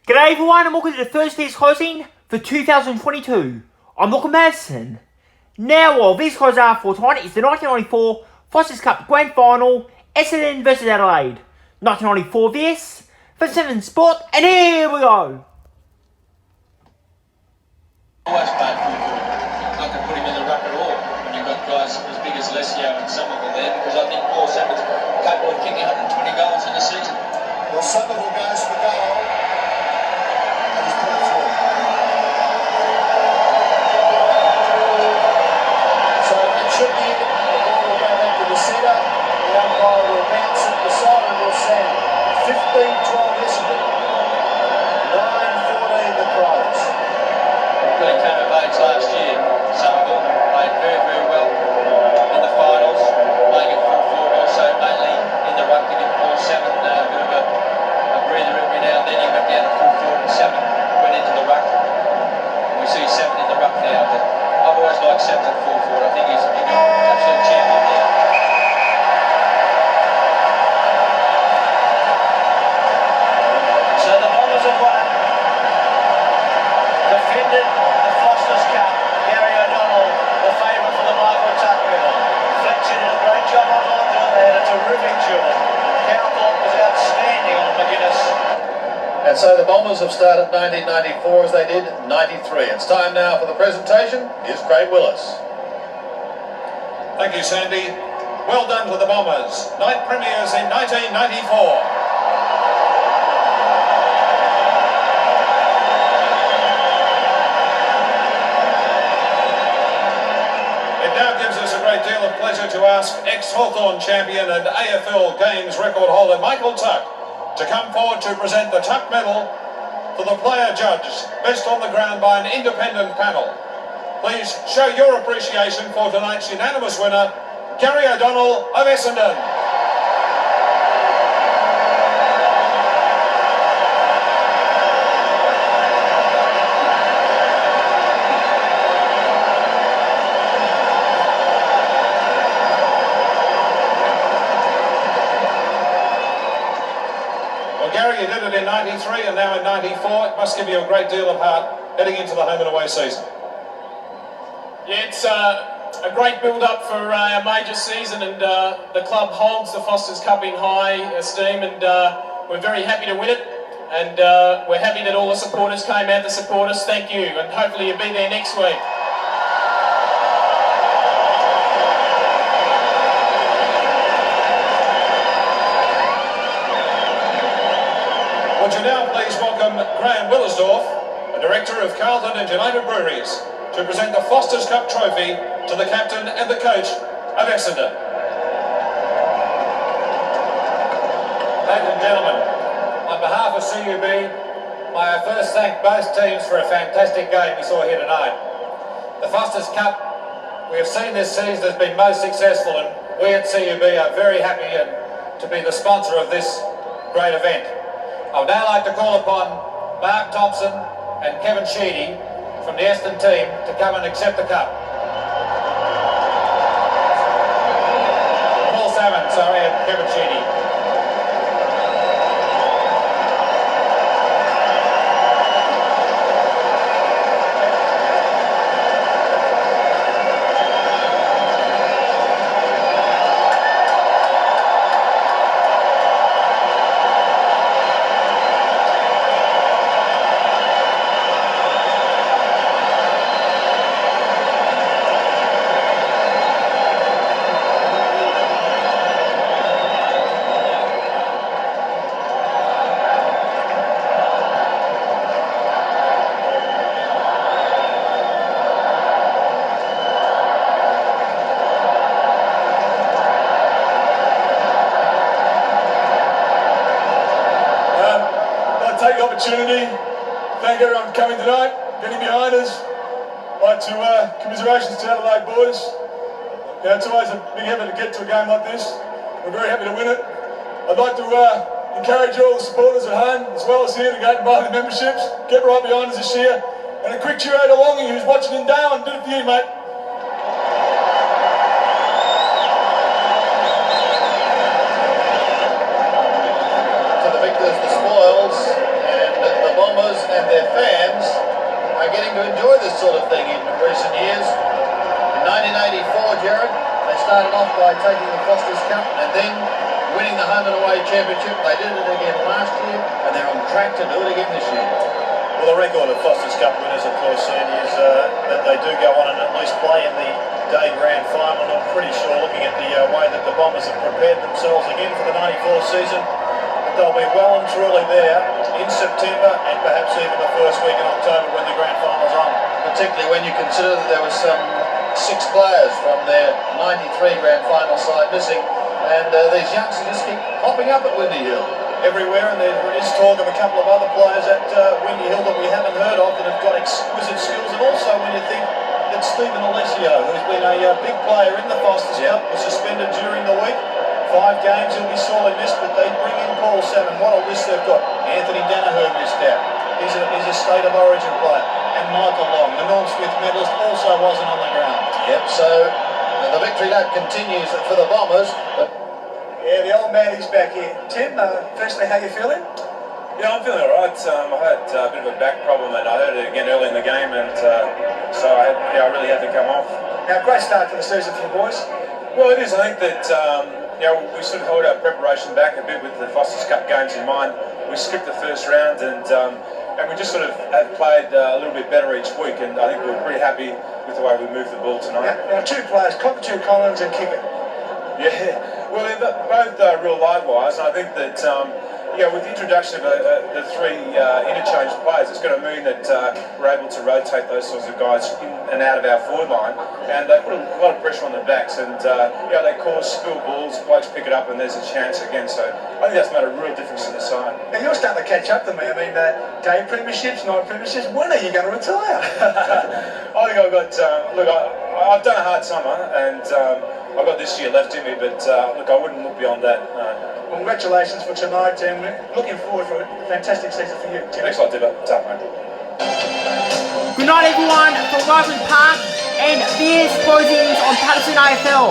G'day everyone and welcome to the first VHS Closing for 2022. I'm Lachlan Madison. Now while VHS Closing are for tonight is the 1994 Foster's Cup Grand Final, Essendon vs Adelaide. 1994 VHS for 7 Sport, and here we go. Always played full forward. Not to put him in the ruck at all when you've got guys as big as Lesio and Somerville there, because I think Paul Sammon's capable of kicking 120 goals in the season. Well, Somerville goes for goal. And he's put it through. So it should be the ball will go back to the centre. The umpire will bounce it. The siren will sound. 15-12 Essendon. 9-14 the Crows. Really came of age last year. Somerville played very, very well in the finals, playing at full forward also, mainly in the ruck to give Paul Salmon a bit of a breather every now and then. He went down to full forward and Salmon went into the ruck. We see Salmon in the ruck now, but I've always liked Salmon at full forward. I think he's an absolute champion there. So the Bombers have won. Defended the Foster's Cup. Gary O'Donnell, the favourite for the Michael Tuck medal. Fletcher did a great job on London. They had a terrific duel. Cowthorpe was outstanding on McGuinness. And so the Bombers have started 1994 as they did 93. It's time now for the presentation. Here's Craig Willis. Thank you, Sandy. Well done to the Bombers. Night Premiers in 1994. Now gives us a great deal of pleasure to ask ex-Hawthorn champion and AFL Games record holder Michael Tuck to come forward to present the Tuck Medal for the player judged best on the ground by an independent panel. Please show your appreciation for tonight's unanimous winner, Gary O'Donnell of Essendon. Gary, you did it in 93 and now in 94. It must give you a great deal of heart heading into the home and away season. Yeah, it's a great build-up for our major season, and the club holds the Foster's Cup in high esteem, and we're very happy to win it, and we're happy that all the supporters came out to support us. Thank you, and hopefully you'll be there next week. Would you now please welcome Graham Willisdorf, the Director of Carlton and United Breweries, to present the Foster's Cup trophy to the captain and the coach of Essendon. Ladies and gentlemen, on behalf of CUB, may I first thank both teams for a fantastic game we saw here tonight. The Foster's Cup we have seen this season has been most successful, and we at CUB are very happy to be the sponsor of this great event. I would now like to call upon Mark Thompson and Kevin Sheedy from the Essendon team to come and accept the cup. Paul Salmon, and Kevin Sheedy. Take the opportunity, thank everyone for coming tonight, getting behind us. I'd like to commiserations to Adelaide boys. It's always a big effort to get to a game like this. We're very happy to win it. I'd like to encourage all the supporters at home, as well as here, to go and buy the memberships. Get right behind us this year. And a quick cheer out to Longy, who's watching in Darwin. Did it for you, mate. To the victors, the spoils, and the Bombers by taking the Foster's Cup and then winning the home and away championship. They did it again last year and they're on track to do it again this year. Well, the record of Foster's Cup winners, of course, Sandy, is that they do go on and at least play in the day grand final. And I'm pretty sure, looking at the way that the Bombers have prepared themselves again for the 94 season, that they'll be well and truly there in September and perhaps even the first week in October when the grand final's on. Particularly when you consider that there was some 6 players from their 93 grand final side missing, and these youngsters just keep popping up at Windy Hill. Everywhere, and there is talk of a couple of other players at Windy Hill that we haven't heard of that have got exquisite skills. And also when you think that Stephen Alessio, who's been a big player in the Foster's Cup, was suspended during the week. 5 games, he'll be sorely missed, but they bring in Paul Salmon. What a list they've got. Anthony Danaher missed out. He's a state of origin player. And Michael Long, the Norm Smith medalist, also wasn't on the ground. Yep, so the victory lap continues for the Bombers. But Yeah, the old man is back here. Tim, firstly, how you feeling? Yeah, I'm feeling alright. I had a bit of a back problem and I heard it again early in the game, and so I really had to come off. Now, great start to the season for you boys. Well, it is. I think that we sort of held our preparation back a bit with the Foster's Cup games in mind. We skipped the first round and we just sort of have played a little bit better each week, and I think we're pretty happy with the way we moved the ball tonight. Now 2 players, Cockatoo Collins and Kicker. Yeah, well, they're both real line wise, and I think that with the introduction of the 3 interchange players, it's going to mean that we're able to rotate those sorts of guys in and out of our forward line, and they put a lot of pressure on the backs, and they cause spill balls, blokes pick it up, and there's a chance again. So I think that's made a real difference in the side. Now you're starting to catch up to me. I mean, day premierships, night premierships. When are you going to retire? I think I've got I've done a hard summer, and I've got this year left in me, but I wouldn't look beyond that. Congratulations for tonight, and looking forward for a fantastic season for you, Tim. Thanks a lot, Dibber. Tough, mate. Good night everyone from Waverley Park and VHS Closings on Patterson AFL.